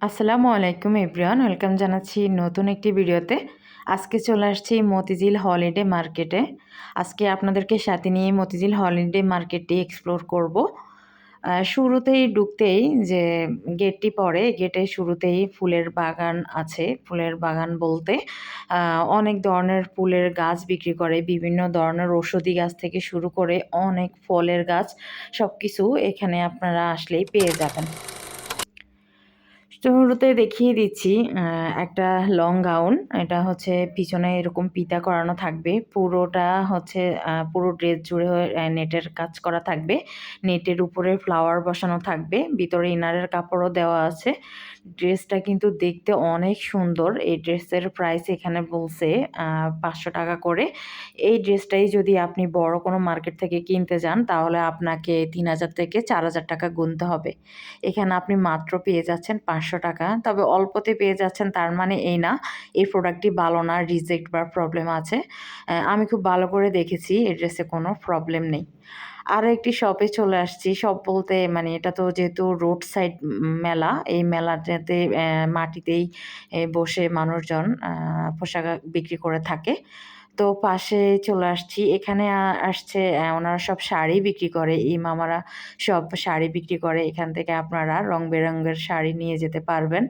আসসালামু আলাইকুম everyone, welcome জানাচ্ছি নতুন একটি ভিডিওতে। আজকে চলে আসছি মতিঝিল হলিডে মার্কেটে। আজকে আপনাদেরকে সাথে নিয়ে মতিঝিল হলিডে মার্কেটটি এক্সপ্লোর করব। শুরুতেই ঢুকতেই যে গেটটি পড়ে, গেটের শুরুতেই ফুলের বাগান আছে। ফুলের বাগান বলতে অনেক ধরনের ফুলের গাছ বিক্রি করে, বিভিন্ন ধরনের ঔষধি গাছ থেকে শুরু করে অনেক ফলের গাছ, সব কিছু এখানে আপনারা আসলেই পেয়ে যাবেন। শুরুতে দেখিয়ে দিচ্ছি একটা লং গাউন। এটা হচ্ছে পিছনে এরকম ফিতা করানো থাকবে। পুরোটা হচ্ছে পুরো ড্রেস জুড়ে নেটের কাজ করা থাকবে। নেটের উপরে ফ্লাওয়ার বসানো থাকবে। ভিতরে ইনারের কাপড়ও দেওয়া আছে। ড্রেসটা কিন্তু দেখতে অনেক সুন্দর। এই ড্রেসের প্রাইস এখানে বলছে ৫০০ টাকা করে। এই ড্রেসটাই যদি আপনি বড় কোনো মার্কেট থেকে কিনতে যান তাহলে আপনাকে ৩,০০০ থেকে ৪,০০০ টাকা গুনতে হবে। এখানে আপনি মাত্র পেয়ে যাচ্ছেন ৫০০ টাকা। তবে অল্পতে পেয়ে যাচ্ছেন তার মানে এই না এই প্রোডাক্টটি ভালো না, রিজেক্ট বা প্রবলেম আছে। আমি খুব ভালো করে দেখেছি, এই ড্রেসে কোনো প্রবলেম নেই। আরও একটি শপে চলে আসছি। শপ বলতে মানে এটা তো যেহেতু রোড সাইড মেলা, এই মেলাটাতে মাটিতেই বসে মানুষজন পোশাক বিক্রি করে থাকে। তো পাশে চলে আসছি। এখানে আসছে ওনারা সব শাড়ি বিক্রি করে। এই মামারা সব শাড়ি বিক্রি করে। এখান থেকে আপনারা রং-বেরঙের শাড়ি নিয়ে যেতে পারবেন।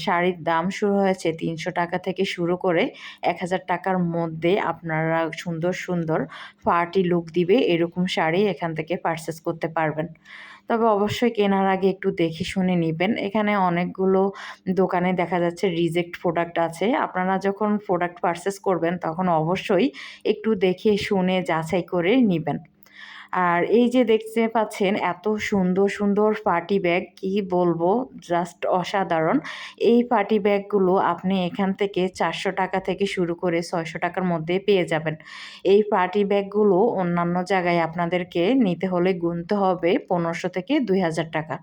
শাড়ির দাম শুরু হয়েছে ৩০০ টাকা থেকে শুরু করে ১,০০০ টাকার মধ্যে আপনারা সুন্দর, সুন্দর পার্টি লুক দিবে এরকম শাড়ি এখান থেকে পারচেজ করতে পারবেন। তবে অবশ্যই কেনার আগে একটু দেখে শুনে নিবেন। এখানে অনেকগুলো দোকানে দেখা যাচ্ছে রিজেক্ট প্রোডাক্ট আছে। আপনারা যখন প্রোডাক্ট পারচেজ করবেন তখন অবশ্যই একটু দেখে শুনে যাচাই করে নিবেন। আর এই যে দেখতে পাচ্ছেন এত সুন্দর, সুন্দর পার্টি ব্যাগ, কি বলবো, জাস্ট অসাধারণ। এই পার্টি ব্যাগগুলো আপনি এখান থেকে ৪০০ টাকা থেকে শুরু করে ৬০০ টাকার মধ্যে পেয়ে যাবেন। এই পার্টি ব্যাগগুলো অন্যান্য জায়গায় আপনাদেরকে নিতে হলে গুনতে হবে ১৫০০ থেকে ২,০০০ টাকা।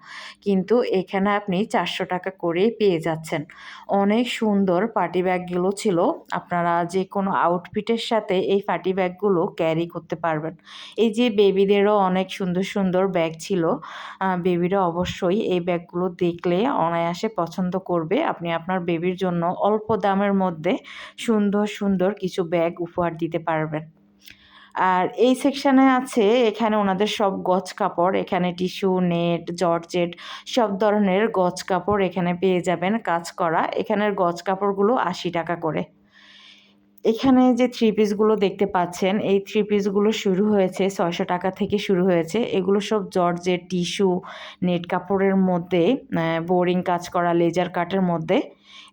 কিন্তু এখানে আপনি ৪০০ টাকা করেই পেয়ে যাচ্ছেন। অনেক সুন্দর পার্টি ব্যাগগুলো ছিল। আপনারা যেকোনো আউটফিটের সাথে এই পার্টি ব্যাগগুলো ক্যারি করতে পারবেন। এই যে বেবিদেরও অনেক সুন্দর, সুন্দর ব্যাগ ছিল। বেবিরা অবশ্যই এই ব্যাগগুলো দেখলে অনায়াসে পছন্দ করবে। আপনি আপনার বেবির জন্য অল্প দামের মধ্যে সুন্দর, সুন্দর কিছু ব্যাগ উপহার দিতে পারবেন। আর এই সেকশানে আছে এখানে ওনাদের সব গজ কাপড়। এখানে টিস্যু, নেট, জর্জেট সব ধরনের গজ কাপড় এখানে পেয়ে যাবেন কাজ করা। এখানের গজ কাপড়গুলো ৮০ টাকা করে। এখানে যে থ্রি পিসগুলো দেখতে পাচ্ছেন, এই থ্রি পিসগুলো শুরু হয়েছে ৬০০ টাকা থেকে শুরু হয়েছে। এগুলো সব জর্জেট, টিস্যু, নেট কাপড়ের মধ্যে বোরিং কাজ করা লেজার কাটের মধ্যে।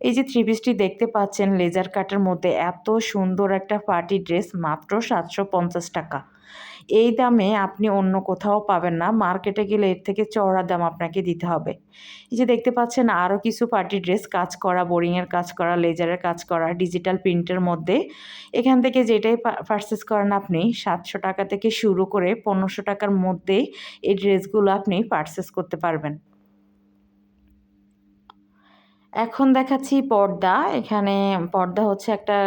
এই যে থ্রি পিসটি দেখতে পাচ্ছেন লেজার কাটের মধ্যে, এত সুন্দর একটা পার্টি ড্রেস মাত্র ৭৫০ টাকা। এই দামে আপনি অন্য কোথাও পাবেন না। মার্কেটে গেলে এর থেকে চড়া দাম আপনাকে দিতে হবে। এই যে দেখতে পাচ্ছেন আরও কিছু পার্টি ড্রেস কাজ করা, বোরিংয়ের কাজ করা, লেজারের কাজ করা, ডিজিটাল প্রিন্টের মধ্যে। এখান থেকে যেটাই পারচেজ করেন আপনি ৭০০ টাকা থেকে শুরু করে ১৫০০ টাকার মধ্যেই এই ড্রেসগুলো আপনি পারচেজ করতে পারবেন। এখন দেখাচ্ছি পর্দা। এখানে পর্দা হচ্ছে একটা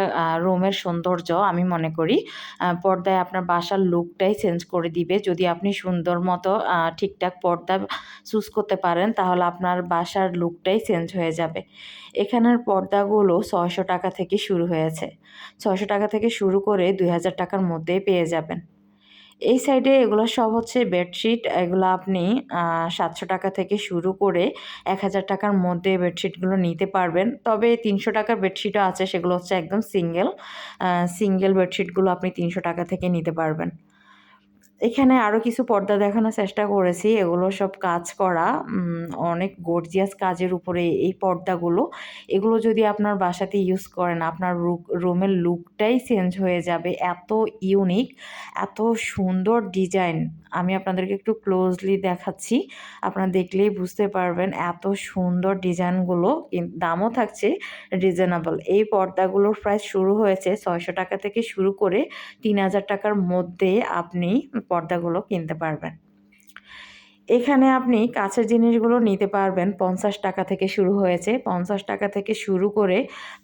রুমের সৌন্দর্য আমি মনে করি। পর্দায় আপনার বাসার লুকটাই চেঞ্জ করে দিবে। যদি আপনি সুন্দর মতো ঠিকঠাক পর্দা চুজ করতে পারেন তাহলে আপনার বাসার লুকটাই চেঞ্জ হয়ে যাবে। এখানের পর্দাগুলো ৬০০ টাকা থেকে শুরু হয়েছে। ৬০০ টাকা থেকে শুরু করে ২,০০০ টাকার মধ্যেই পেয়ে যাবেন। এই সাইডে এগুলো সব হচ্ছে বেডশিট। এগুলো আপনি ৭০০ টাকা থেকে শুরু করে ১,০০০ টাকার মধ্যে বেডশিটগুলো নিতে পারবেন। তবে ৩০০ টাকার বেডশিটও আছে, সেগুলো হচ্ছে একদম সিঙ্গেল। সিঙ্গেল বেডশিটগুলো আপনি ৩০০ টাকা থেকে নিতে পারবেন। এখানে আরও কিছু পর্দা দেখানোর চেষ্টা করেছি। এগুলো সব কাজ করা, অনেক গর্জিয়াস কাজের উপরে এই পর্দাগুলো। এগুলো যদি আপনার বাসাতে ইউজ করেন আপনার রুমের লুকটাই চেঞ্জ হয়ে যাবে। এত ইউনিক, এত সুন্দর ডিজাইন। আমি আপনাদেরকে একটু ক্লোজলি দেখাচ্ছি। আপনারা দেখলেই বুঝতে পারবেন এত সুন্দর ডিজাইনগুলো। দামও থাকছে রিজনেবল। এই পর্দাগুলোর প্রাইস শুরু হয়েছে ৬০০ টাকা থেকে শুরু করে ৩,০০০ টাকার মধ্যে আপনি পর্দাগুলো কিনতে পারবেন। এখানে আপনি কাঁচের জিনিসগুলো নিতে পারবেন ৫০ টাকা থেকে শুরু হয়েছে। ৫০ টাকা থেকে শুরু করে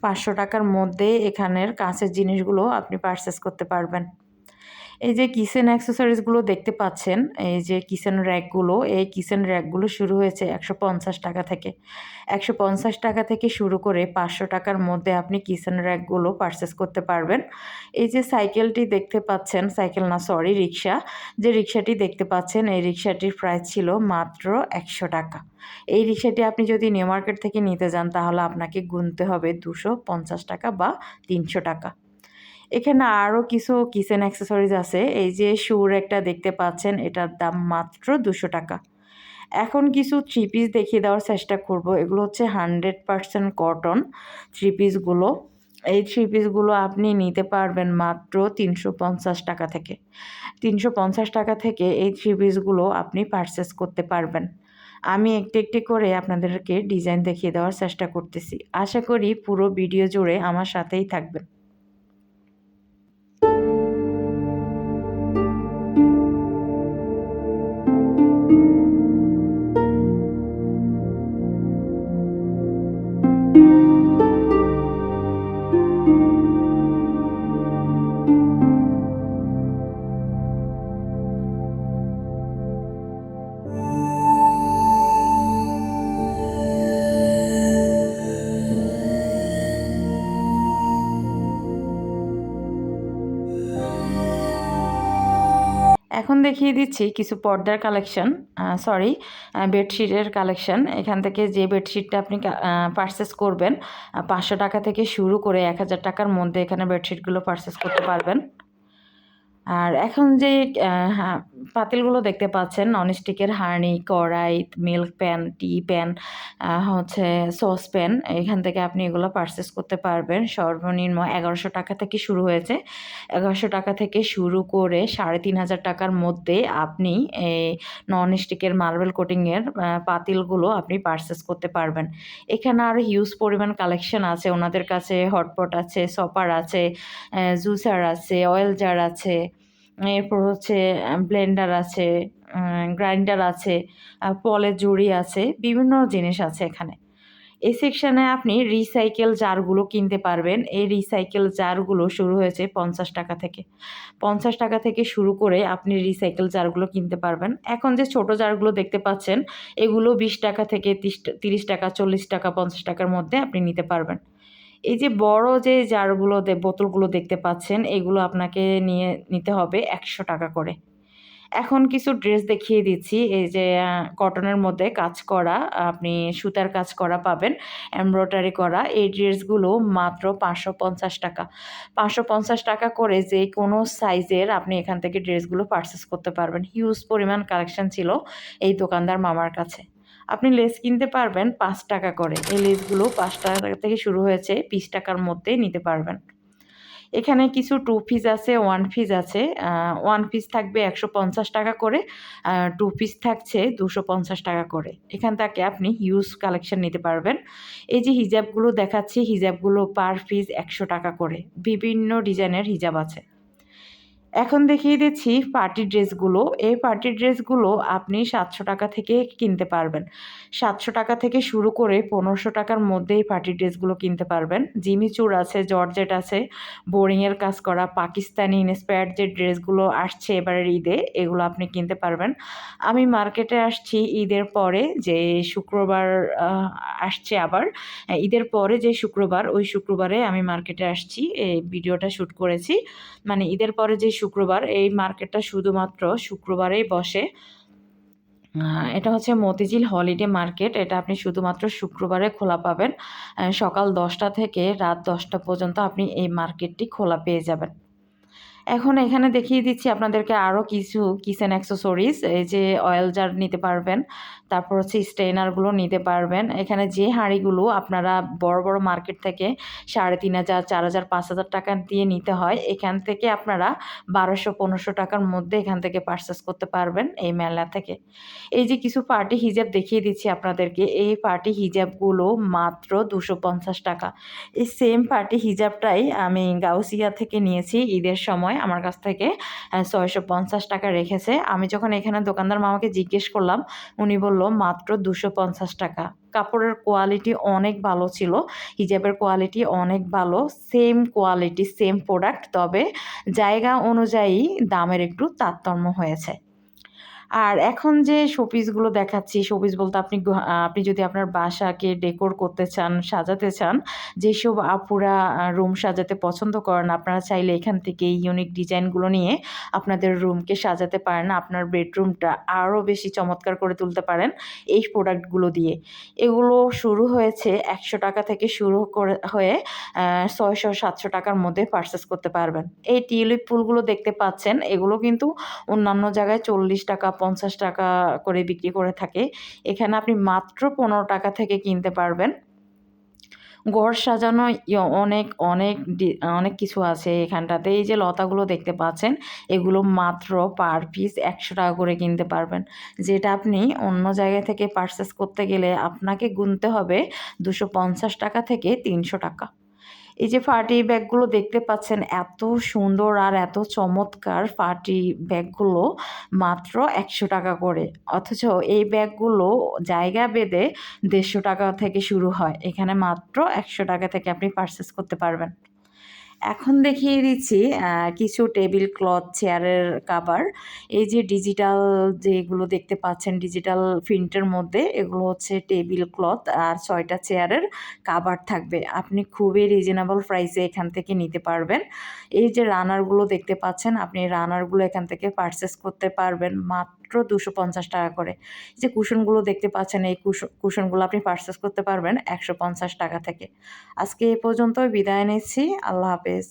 ৫০০ টাকার মধ্যে এখানের কাঁচের জিনিসগুলো আপনি পারচেজ করতে পারবেন। এই যে কিচেন অ্যাক্সেসরিজগুলো দেখতে পাচ্ছেন, এই যে কিচেন র্যাকগুলো, এই কিচেন র্যাকগুলো শুরু হয়েছে ১৫০ টাকা থেকে। ১৫০ টাকা থেকে শুরু করে ৫০০ টাকার মধ্যে আপনি কিচেন র্যাকগুলো পারচেস করতে পারবেন। এই যে সাইকেলটি দেখতে পাচ্ছেন, সাইকেল না সরি রিক্সা, যে রিক্সাটি দেখতে পাচ্ছেন এই রিক্সাটির প্রাইস ছিল মাত্র ১০০ টাকা। এই রিক্সাটি আপনি যদি নিউ মার্কেট থেকে নিতে যান তাহলে আপনাকে গুনতে হবে ২৫০ টাকা বা ৩০০ টাকা। এখানে আরও কিছু কিচেন অ্যাক্সেসরিজ আছে। এই যে শুর একটা দেখতে পাচ্ছেন, এটার দাম মাত্র ২০০ টাকা। এখন কিছু থ্রি পিস দেখিয়ে দেওয়ার চেষ্টা করব। এগুলো হচ্ছে 100% কটন থ্রি পিসগুলো। এই থ্রি পিসগুলো আপনি নিতে পারবেন মাত্র ৩৫০ টাকা থেকে। ৩৫০ টাকা থেকে এই থ্রি পিসগুলো আপনি পারচেস করতে পারবেন। আমি একটি একটি করে আপনাদেরকে ডিজাইন দেখিয়ে দেওয়ার চেষ্টা করতেছি। আশা করি পুরো ভিডিও জুড়ে আমার সাথেই থাকবেন। এখন দেখিয়ে দিচ্ছি কিছু পর্দার কালেকশন, সরি বেডশিটের কালেকশন। এখান থেকে যে বেডশিটটা আপনি পারচেস করবেন ৫০০ টাকা থেকে শুরু করে ১০০০ টাকার মধ্যে এখানে বেডশিটগুলো পারচেস করতে পারবেন। আর এখন যে হ্যাঁ, পাতিলগুলো দেখতে পাচ্ছেন ননস্টিকের হাঁড়ি, কড়াই, মিল্ক প্যান, টি প্যান, হচ্ছে সসপ্যান, এখান থেকে আপনি এগুলো পারচেস করতে পারবেন। সর্বনিম্ন ১১০০ টাকা থেকে শুরু হয়েছে। ১১০০ টাকা থেকে শুরু করে ৩৫০০ টাকার মধ্যে আপনি এই ননস্টিকের মার্বেল কোটিংয়ের পাতিলগুলো আপনি পারচেস করতে পারবেন। এখানে আরও হিউজ পরিমাণ কালেকশন আছে। ওনাদের কাছে হটপট আছে, সপার আছে, জুসার আছে, অয়েল জার আছে, এরপর হচ্ছে ব্লেন্ডার আছে, গ্রাইন্ডার আছে, পলের জুড়ি আছে, বিভিন্ন জিনিস আছে এখানে। এই সেকশানে আপনি রিসাইকেল জারগুলো কিনতে পারবেন। এই রিসাইকেল জারগুলো শুরু হয়েছে ৫০ টাকা থেকে। ৫০ টাকা থেকে শুরু করে আপনি রিসাইকেল জারগুলো কিনতে পারবেন। এখন যে ছোট জারগুলো দেখতে পাচ্ছেন, এগুলো ২০ টাকা থেকে ৩০ টাকা, ৪০ টাকা, ৫০ টাকার মধ্যে আপনি নিতে পারবেন। এই যে বড় যে জারগুলো বোতলগুলো দেখতে পাচ্ছেন, এগুলো আপনাকে নিতে হবে ১০০ টাকা করে। এখন কিছু ড্রেস দেখিয়ে দিচ্ছি। এই যে কটনের মধ্যে কাজ করা, আপনি সুতার কাজ করা পাবেন, এমব্রয়ডারি করা। এই ড্রেসগুলো মাত্র ৫৫০ টাকা। ৫৫০ টাকা করে যে কোনো সাইজের আপনি এখান থেকে ড্রেসগুলো পারচেস করতে পারবেন। হিউজ পরিমাণ কালেকশন ছিল এই দোকানদার মামার কাছে। আপনি লেস কিনতে পারবেন ৫ টাকা করে। এই লেসগুলো ৫ টাকা থেকে শুরু হয়েছে, ২০ টাকার মধ্যেই নিতে পারবেন। এখানে কিছু 2 পিস আছে, 1 পিস আছে। 1 পিস থাকবে ১৫০ টাকা করে, 2 পিস থাকছে ২৫০ টাকা করে। এখান থেকে আপনি হিউজ কালেকশন নিতে পারবেন। এই যে হিজাবগুলো দেখাচ্ছি, হিজাবগুলো পার পিস ১০০ টাকা করে। বিভিন্ন ডিজাইনের হিজাব আছে। এখন দেখিয়ে দিচ্ছি পার্টি ড্রেসগুলো। এই পার্টি ড্রেসগুলো আপনি ৭০০ টাকা থেকে কিনতে পারবেন। ৭০০ টাকা থেকে শুরু করে ১৫০০ টাকার মধ্যে এই পার্টি ড্রেসগুলো কিনতে পারবেন। জিমিচুর আছে, জর্জেট আছে, বোরিংয়ের কাজ করা, পাকিস্তানি ইন্সপায়ার্ড যে ড্রেসগুলো আসছে এবারের ঈদে, এগুলো আপনি কিনতে পারবেন। আমি মার্কেটে আসছি ঈদের পরে, যে শুক্রবার আসছে আবার। ঈদের পরে যে শুক্রবার, ওই শুক্রবারে আমি মার্কেটে আসছি, এই ভিডিওটা শ্যুট করেছি। মানে ঈদের পরে যে শুক্রবার, এই মার্কেটটা শুধুমাত্র শুক্রবারেই বসে। এটা হচ্ছে মতিঝিল হলিডে মার্কেট। এটা আপনি শুধুমাত্র শুক্রবারে খোলা পাবেন। সকাল ১০টা থেকে রাত ১০টা পর্যন্ত আপনি এই মার্কেটটি খোলা পেয়ে যাবেন। এখন এখানে দেখিয়ে দিচ্ছি আপনাদেরকে আরও কিছু কিচেন অ্যাক্সেসরিজ। এই যে অয়েল জার নিতে পারবেন, তারপর হচ্ছে স্ট্রেনারগুলো নিতে পারবেন। এখানে যে হাঁড়িগুলো আপনারা বড় বড় মার্কেট থেকে ৩৫০০, ৪০০০, ৫০০০ টাকা দিয়ে নিতে হয়, এখান থেকে আপনারা ১২০০-১৫০০ টাকার মধ্যে এখান থেকে পারচেস করতে পারবেন এই মেলা থেকে। এই যে কিছু পার্টি হিজাব দেখিয়ে দিচ্ছি আপনাদেরকে। এই পার্টি হিজাবগুলো মাত্র ২৫০ টাকা। এই সেম পার্টি হিজাবটাই আমি গাউসিয়া থেকে নিয়েছি ঈদের সময়। সময় আমার কাছ থেকে ৬৫০ টাকা রেখেছে। আমি যখন এখানে দোকানদার মামাকে জিজ্ঞেস করলাম, উনি বলল মাত্র ২৫০ টাকা। কাপড়ের কোয়ালিটি অনেক ভালো ছিল, হিজাবের কোয়ালিটি অনেক ভালো, সেম কোয়ালিটি সেম প্রোডাক্ট, তবে জায়গা অনুযায়ী দামের একটু তারতম্য হয়েছে। আর এখন যে শোপিসগুলো দেখাচ্ছি, শোপিস বলতে আপনি যদি আপনার বাসাকে ডেকোর করতে চান, সাজাতে চান, যেসব আপুরা রুম সাজাতে পছন্দ করেন, আপনারা চাইলে এখান থেকে ইউনিক ডিজাইনগুলো নিয়ে আপনাদের রুমকে সাজাতে পারেন। আপনার বেডরুমটা আরও বেশি চমৎকার করে তুলতে পারেন এই প্রোডাক্টগুলো দিয়ে। এগুলো শুরু হয়েছে ৳১০০ থেকে শুরু হয়ে ৬০০-৭০০ টাকার মধ্যে পারচেজ করতে পারবেন। এই টিউলিপ ফুলগুলো দেখতে পাচ্ছেন, এগুলো কিন্তু অন্যান্য জায়গায় ৳৪০, ৳৫০ করে বিক্রি করে থাকে। এখানে আপনি মাত্র ৳১৫ থেকে কিনতে পারবেন। ঘর সাজানো অনেক কিছু আছে এখানটাতে। এই যে লতাগুলো দেখতে পাচ্ছেন, এগুলো মাত্র পার পিস ৳১০০ করে কিনতে পারবেন। যেটা আপনি অন্য জায়গা থেকে পারচেজ করতে গেলে আপনাকে গুনতে হবে ৳২৫০ থেকে ৳৩০০। এই যে পার্টি ব্যাগগুলো দেখতে পাচ্ছেন, এত সুন্দর আর এত চমৎকার পার্টি ব্যাগগুলো মাত্র ৳১০০ করে। অথচ এই ব্যাগগুলো জায়গা ভেদে ৳১৫০ থেকে শুরু হয়। এখানে মাত্র ৳১০০ থেকে আপনি পারচেজ করতে পারবেন। এখন দেখিয়ে দিচ্ছি কিছু টেবিল ক্লথ, চেয়ারের কাভার। এই যে ডিজিটাল যেগুলো দেখতে পাচ্ছেন, ডিজিটাল প্রিন্টের মধ্যে, এগুলো হচ্ছে টেবিল ক্লথ আর ৬ টা চেয়ারের কাভার থাকবে। আপনি খুবই রিজনেবল প্রাইসে এখান থেকে নিতে পারবেন। এই যে রানারগুলো দেখতে পাচ্ছেন, আপনি রানারগুলো এখান থেকে পারচেজ করতে পারবেন মাত্র ৳২৫০ করে। যে কুশনগুলো দেখতে পাচ্ছেন, এই কুশনগুলো আপনি পারচেজ করতে পারবেন ৳১৫০ থেকে। আজকে এ পর্যন্তই, বিদায় নিচ্ছি। আল্লাহ হাফেজ।